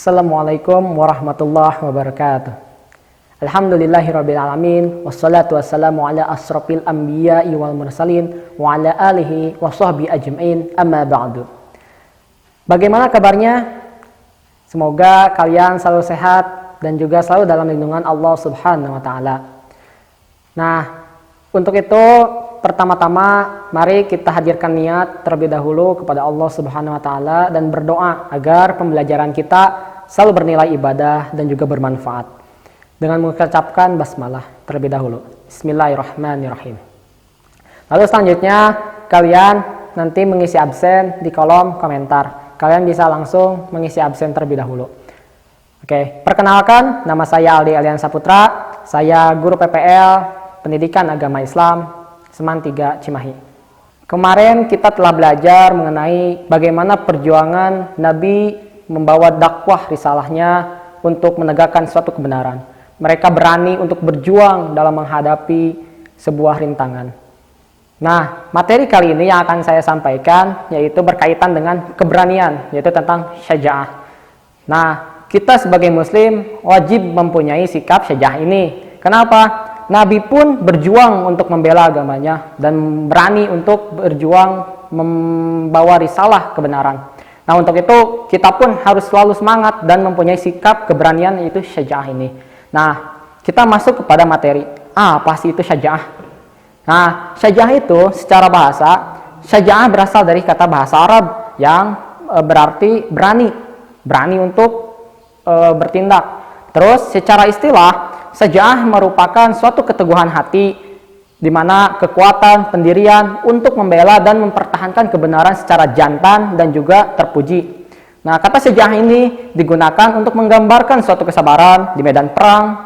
Assalamualaikum warahmatullahi wabarakatuh. Alhamdulillahirrabbilalamin. Wassalatu wassalamu ala asrafil anbiya'i wal mursalin wa ala alihi wa sahbihi ajma'in, amma ba'du. Bagaimana kabarnya? Semoga kalian selalu sehat dan juga selalu dalam lindungan Allah Subhanahu wa ta'ala. Nah, untuk itu pertama-tama mari kita hadirkan niat terlebih dahulu kepada Allah Subhanahu wa ta'ala dan berdoa agar pembelajaran kita selalu bernilai ibadah dan juga bermanfaat. Dengan mengucapkan basmalah terlebih dahulu. Bismillahirrahmanirrahim. Lalu selanjutnya kalian nanti mengisi absen di kolom komentar. Kalian bisa langsung mengisi absen terlebih dahulu. Oke, perkenalkan, nama saya Aldi Elian Saputra. Saya guru PPL Pendidikan Agama Islam Seman 3 Cimahi. Kemarin kita telah belajar mengenai bagaimana perjuangan Nabi membawa dakwah risalahnya untuk menegakkan suatu kebenaran. Mereka berani untuk berjuang dalam menghadapi sebuah rintangan. Nah, materi kali ini yang akan saya sampaikan yaitu berkaitan dengan keberanian, yaitu tentang syaja'ah. Nah, kita sebagai muslim wajib mempunyai sikap syaja'ah ini. Kenapa? Nabi pun berjuang untuk membela agamanya dan berani untuk berjuang membawa risalah kebenaran. Nah, untuk itu kita pun harus selalu semangat dan mempunyai sikap keberanian, yaitu syaja'ah ini. Nah, kita masuk kepada materi. Apa sih itu syaja'ah? Nah, syaja'ah itu secara bahasa, syaja'ah berasal dari kata bahasa Arab yang berarti berani. Berani untuk bertindak. Terus secara istilah, syaja'ah merupakan suatu keteguhan hati di mana kekuatan pendirian untuk membela dan mempertahankan kebenaran secara jantan dan juga terpuji. Nah, kata syaja'ah ini digunakan untuk menggambarkan suatu kesabaran di medan perang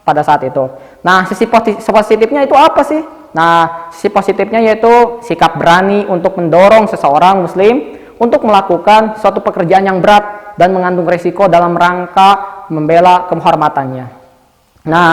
pada saat itu. Nah, sisi positifnya itu apa sih? Nah, sisi positifnya yaitu sikap berani untuk mendorong seseorang muslim untuk melakukan suatu pekerjaan yang berat dan mengandung risiko dalam rangka membela kehormatannya. Nah,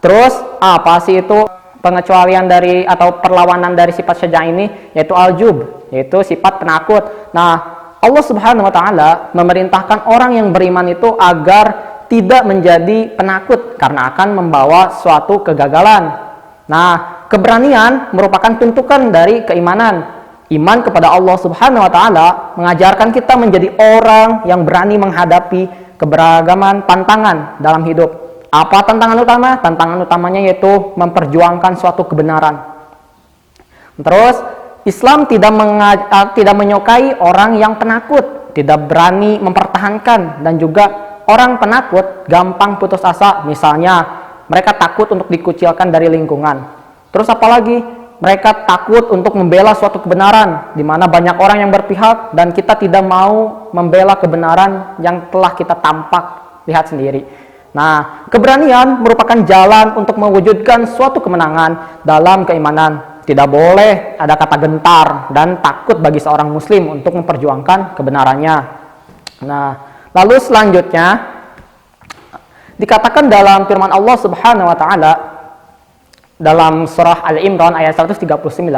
terus apa sih itu pengecualian dari atau perlawanan dari sifat syaja'ah ini? Yaitu aljub, yaitu sifat penakut. Nah, Allah Subhanahu wa ta'ala memerintahkan orang yang beriman itu agar tidak menjadi penakut karena akan membawa suatu kegagalan. Nah, keberanian merupakan tuntukan dari keimanan. Iman kepada Allah Subhanahu wa ta'ala mengajarkan kita menjadi orang yang berani menghadapi keberagaman tantangan dalam hidup. Apa tantangan utama? Tantangan utamanya yaitu memperjuangkan suatu kebenaran. Terus, Islam tidak menyukai orang yang penakut, tidak berani mempertahankan, dan juga orang penakut gampang putus asa. Misalnya, mereka takut untuk dikucilkan dari lingkungan. Terus apalagi? Mereka takut untuk membela suatu kebenaran, di mana banyak orang yang berpihak dan kita tidak mau membela kebenaran yang telah kita lihat sendiri. Nah, keberanian merupakan jalan untuk mewujudkan suatu kemenangan dalam keimanan. Tidak boleh ada kata gentar dan takut bagi seorang muslim untuk memperjuangkan kebenarannya. Nah, lalu selanjutnya dikatakan dalam firman Allah Subhanahu wa ta'ala dalam surah Al-Imran ayat 139.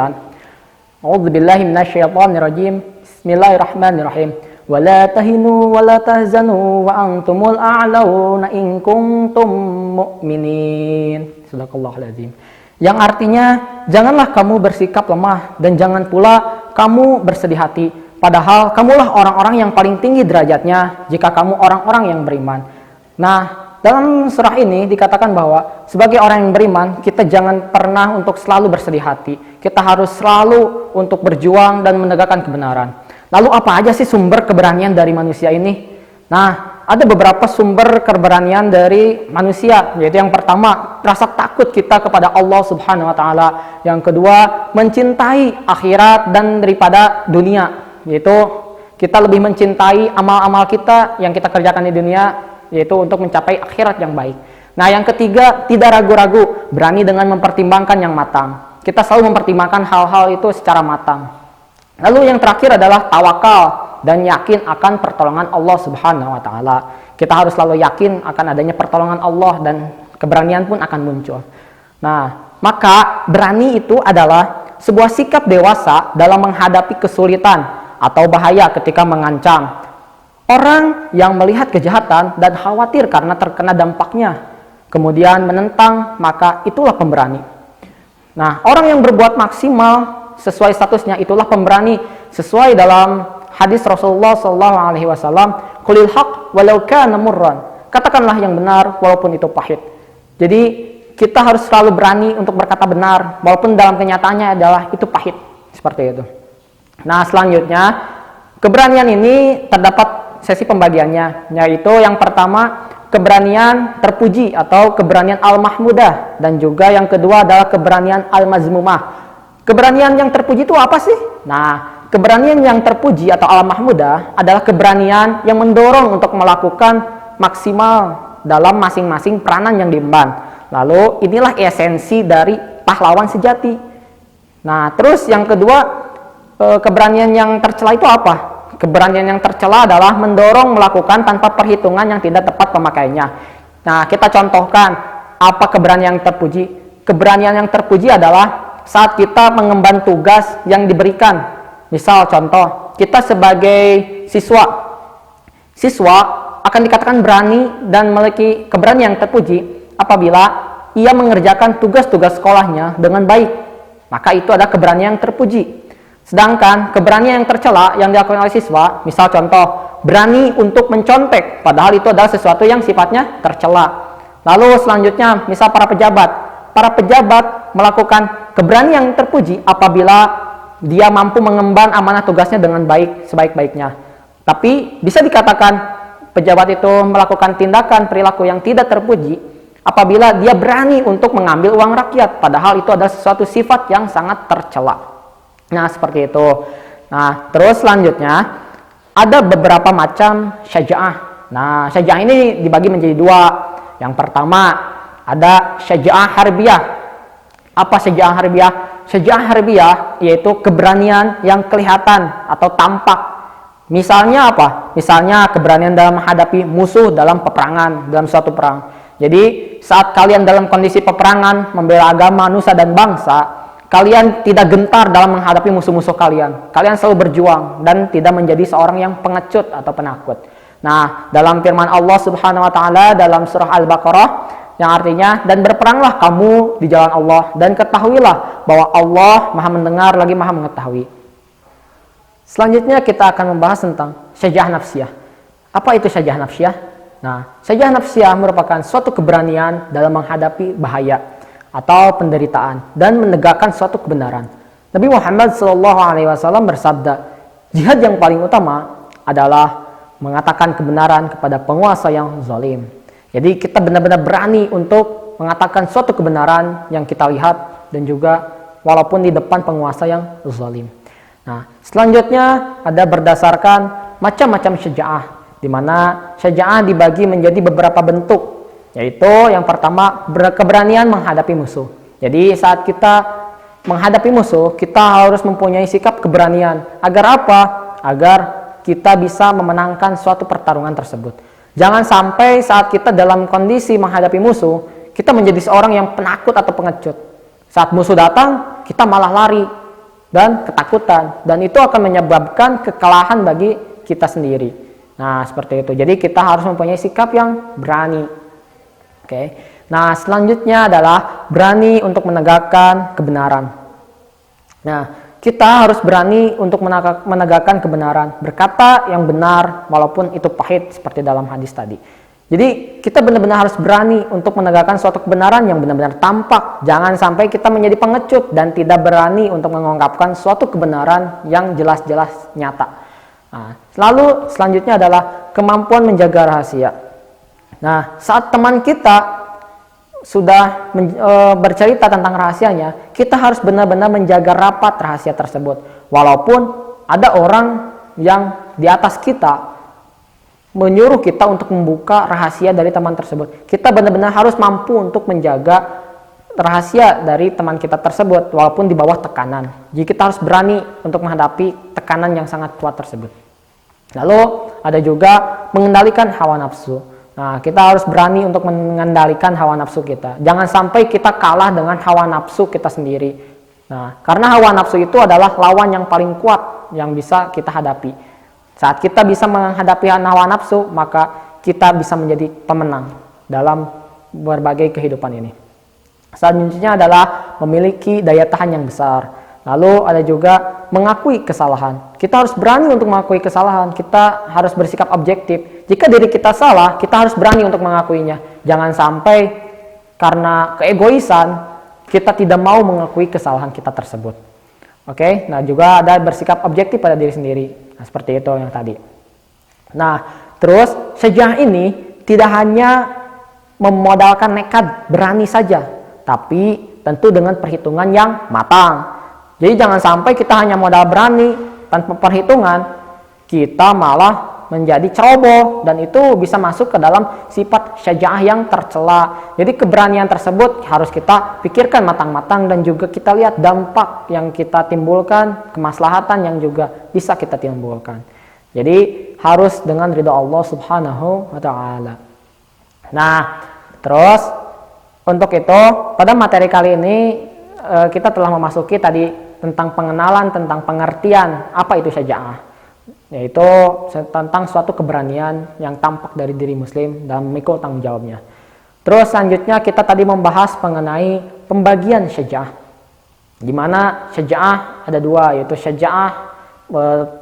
A'udzubillahi minasyaitonirrajim. Bismillahirrahmanirrahim. Wala tahinu wala tahzanu wa antumul a'launa in kuntum mu'minin. Sadaqallahul azim. Yang artinya, janganlah kamu bersikap lemah dan jangan pula kamu bersedih hati, padahal kamulah orang-orang yang paling tinggi derajatnya jika kamu orang-orang yang beriman. Nah, dalam surah ini dikatakan bahwa sebagai orang yang beriman, kita jangan pernah untuk selalu bersedih hati. Kita harus selalu untuk berjuang dan menegakkan kebenaran. Lalu apa aja sih sumber keberanian dari manusia ini? Nah, ada beberapa sumber keberanian dari manusia, yaitu yang pertama, rasa takut kita kepada Allah Subhanahu wa ta'ala. Yang kedua, mencintai akhirat dan daripada dunia, yaitu kita lebih mencintai amal-amal kita yang kita kerjakan di dunia, yaitu untuk mencapai akhirat yang baik. Nah, yang ketiga, tidak ragu-ragu, berani dengan mempertimbangkan yang matang. Kita selalu mempertimbangkan hal-hal itu secara matang. Lalu yang terakhir adalah tawakal dan yakin akan pertolongan Allah Subhanahu wa ta'ala. Kita harus selalu yakin akan adanya pertolongan Allah dan keberanian pun akan muncul. Nah, maka berani itu adalah sebuah sikap dewasa dalam menghadapi kesulitan atau bahaya ketika mengancam. Orang yang melihat kejahatan dan khawatir karena terkena dampaknya, kemudian menentang, maka itulah pemberani. Nah, orang yang berbuat maksimal sesuai statusnya itulah pemberani, sesuai dalam hadis Rasulullah SAW, "Qulil haq walau kana murran." Katakanlah yang benar walaupun itu pahit. Jadi kita harus selalu berani untuk berkata benar walaupun dalam kenyataannya adalah itu pahit, seperti itu. Nah, selanjutnya keberanian ini terdapat sesi pembagiannya, yaitu yang pertama keberanian terpuji atau keberanian al-mahmudah, dan juga yang kedua adalah keberanian al-mazmumah. Keberanian yang terpuji itu apa sih? Nah, keberanian yang terpuji atau al-mahmudah adalah keberanian yang mendorong untuk melakukan maksimal dalam masing-masing peranan yang diemban. Lalu inilah esensi dari pahlawan sejati. Nah, terus yang kedua, keberanian yang tercela itu apa? Keberanian yang tercela adalah mendorong melakukan tanpa perhitungan yang tidak tepat pemakaiannya. Nah, kita contohkan apa keberanian yang terpuji. Keberanian yang terpuji adalah saat kita mengemban tugas yang diberikan. Misal contoh, kita sebagai siswa akan dikatakan berani dan memiliki keberanian yang terpuji apabila ia mengerjakan tugas-tugas sekolahnya dengan baik. Maka itu adalah keberanian yang terpuji. Sedangkan keberanian yang tercela yang dilakukan oleh siswa, misal contoh, berani untuk mencontek, padahal itu adalah sesuatu yang sifatnya tercela. Lalu selanjutnya, misal para pejabat melakukan keberanian yang terpuji apabila dia mampu mengemban amanah tugasnya dengan baik, sebaik-baiknya. Tapi bisa dikatakan pejabat itu melakukan tindakan perilaku yang tidak terpuji apabila dia berani untuk mengambil uang rakyat, padahal itu adalah sesuatu sifat yang sangat tercela. Nah, seperti itu. Nah, terus selanjutnya ada beberapa macam syaja'ah. Nah, syaja'ah ini dibagi menjadi dua. Yang pertama ada syaja'ah harbiyah. Apa syaja'ah harbiyah? Syaja'ah harbiyah yaitu keberanian yang kelihatan atau tampak. Misalnya apa? Misalnya keberanian dalam menghadapi musuh dalam peperangan, dalam suatu perang. Jadi, saat kalian dalam kondisi peperangan membela agama, nusa dan bangsa, kalian tidak gentar dalam menghadapi musuh-musuh kalian. Kalian selalu berjuang dan tidak menjadi seorang yang pengecut atau penakut. Nah, dalam firman Allah Subhanahu wa taala dalam surah Al-Baqarah yang artinya, dan berperanglah kamu di jalan Allah dan ketahuilah bahwa Allah Maha mendengar lagi Maha mengetahui. Selanjutnya kita akan membahas tentang syaja'ah nafsiyah. Apa itu syaja'ah nafsiyah? Nah, syaja'ah nafsiyah merupakan suatu keberanian dalam menghadapi bahaya atau penderitaan dan menegakkan suatu kebenaran. Nabi Muhammad SAW bersabda, jihad yang paling utama adalah mengatakan kebenaran kepada penguasa yang zalim. Jadi kita benar-benar berani untuk mengatakan suatu kebenaran yang kita lihat dan juga walaupun di depan penguasa yang zalim. Nah, selanjutnya ada berdasarkan macam-macam syaja'ah, di mana syaja'ah dibagi menjadi beberapa bentuk. Yaitu yang pertama keberanian menghadapi musuh. Jadi saat kita menghadapi musuh, kita harus mempunyai sikap keberanian. Agar apa? Agar kita bisa memenangkan suatu pertarungan tersebut. Jangan sampai saat kita dalam kondisi menghadapi musuh, kita menjadi seorang yang penakut atau pengecut. Saat musuh datang, kita malah lari dan ketakutan. Dan itu akan menyebabkan kekalahan bagi kita sendiri. Nah, seperti itu. Jadi kita harus mempunyai sikap yang berani. Oke. Nah, selanjutnya adalah berani untuk menegakkan kebenaran. Nah, kita harus berani untuk menegakkan kebenaran, berkata yang benar walaupun itu pahit seperti dalam hadis tadi. Jadi, kita benar-benar harus berani untuk menegakkan suatu kebenaran yang benar-benar tampak. Jangan sampai kita menjadi pengecut dan tidak berani untuk mengungkapkan suatu kebenaran yang jelas-jelas nyata. Nah, lalu selanjutnya adalah kemampuan menjaga rahasia. Nah, saat teman kita sudah bercerita tentang rahasianya, kita harus benar-benar menjaga rapat rahasia tersebut. Walaupun ada orang yang di atas kita menyuruh kita untuk membuka rahasia dari teman tersebut, kita benar-benar harus mampu untuk menjaga rahasia dari teman kita tersebut walaupun di bawah tekanan. Jadi kita harus berani untuk menghadapi tekanan yang sangat kuat tersebut. Lalu ada juga mengendalikan hawa nafsu. Nah, kita harus berani untuk mengendalikan hawa nafsu kita. Jangan sampai kita kalah dengan hawa nafsu kita sendiri. Nah, karena hawa nafsu itu adalah lawan yang paling kuat yang bisa kita hadapi. Saat kita bisa menghadapi hawa nafsu, maka kita bisa menjadi pemenang dalam berbagai kehidupan ini. Selanjutnya adalah memiliki daya tahan yang besar. Lalu ada juga mengakui kesalahan. Kita harus berani untuk mengakui kesalahan. Kita harus bersikap objektif. Jika diri kita salah, kita harus berani untuk mengakuinya. Jangan sampai karena keegoisan kita tidak mau mengakui kesalahan kita tersebut. Oke, nah juga ada bersikap objektif pada diri sendiri. Nah, seperti itu yang tadi. Nah, terus syaja'ah ini tidak hanya memodalkan nekat, berani saja, tapi tentu dengan perhitungan yang matang. Jadi jangan sampai kita hanya modal berani tanpa perhitungan, kita malah menjadi ceroboh, dan itu bisa masuk ke dalam sifat syaja'ah yang tercela. Jadi keberanian tersebut harus kita pikirkan matang-matang, dan juga kita lihat dampak yang kita timbulkan, kemaslahatan yang juga bisa kita timbulkan. Jadi harus dengan ridha Allah Subhanahu wa taala. Nah, terus untuk itu pada materi kali ini kita telah memasuki tadi tentang pengenalan, tentang pengertian apa itu syaja'ah, yaitu tentang suatu keberanian yang tampak dari diri muslim dan memikul tanggung jawabnya. Terus selanjutnya kita tadi membahas mengenai pembagian syaja'ah, di mana syaja'ah ada dua, yaitu syaja'ah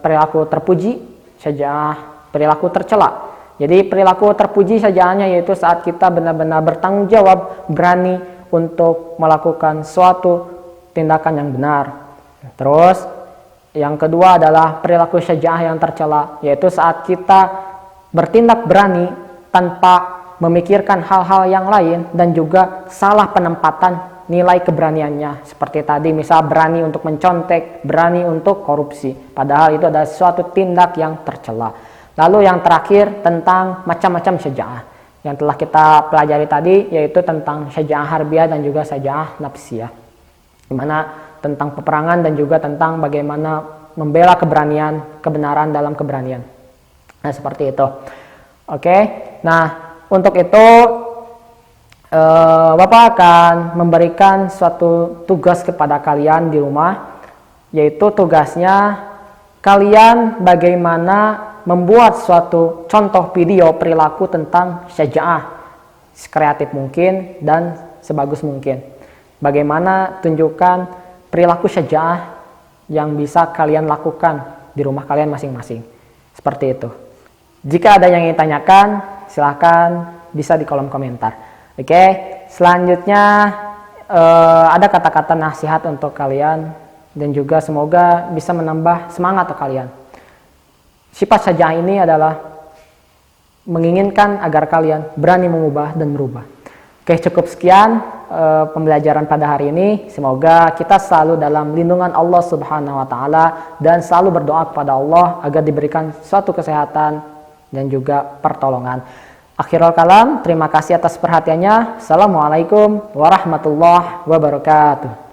perilaku terpuji, syaja'ah perilaku tercela. Jadi perilaku terpuji syaja'ahnya yaitu saat kita benar-benar bertanggung jawab, berani untuk melakukan suatu tindakan yang benar. Terus yang kedua adalah perilaku syaja'ah yang tercela, yaitu saat kita bertindak berani tanpa memikirkan hal-hal yang lain dan juga salah penempatan nilai keberaniannya. Seperti tadi misal berani untuk mencontek, berani untuk korupsi, padahal itu adalah suatu tindak yang tercela. Lalu yang terakhir tentang macam-macam syaja'ah yang telah kita pelajari tadi, yaitu tentang syaja'ah harbiah dan juga syaja'ah nafsiyah, di mana tentang peperangan dan juga tentang bagaimana membela keberanian, kebenaran dalam keberanian. Nah, seperti itu. Oke. Nah, untuk itu Bapak akan memberikan suatu tugas kepada kalian di rumah, yaitu tugasnya kalian bagaimana membuat suatu contoh video perilaku tentang syaja'ah sekreatif mungkin dan sebagus mungkin. Bagaimana tunjukkan perilaku syaja'ah yang bisa kalian lakukan di rumah kalian masing-masing. Seperti itu. Jika ada yang ingin tanyakan, silahkan bisa di kolom komentar. Oke, selanjutnya ada kata-kata nasihat untuk kalian, dan juga semoga bisa menambah semangat kalian. Sifat syaja'ah ini adalah menginginkan agar kalian berani mengubah dan merubah. Oke, cukup sekian pembelajaran pada hari ini. Semoga kita selalu dalam lindungan Allah Subhanahu wa taala dan selalu berdoa kepada Allah agar diberikan suatu kesehatan dan juga pertolongan. Akhirul kalam, terima kasih atas perhatiannya. Assalamualaikum warahmatullahi wabarakatuh.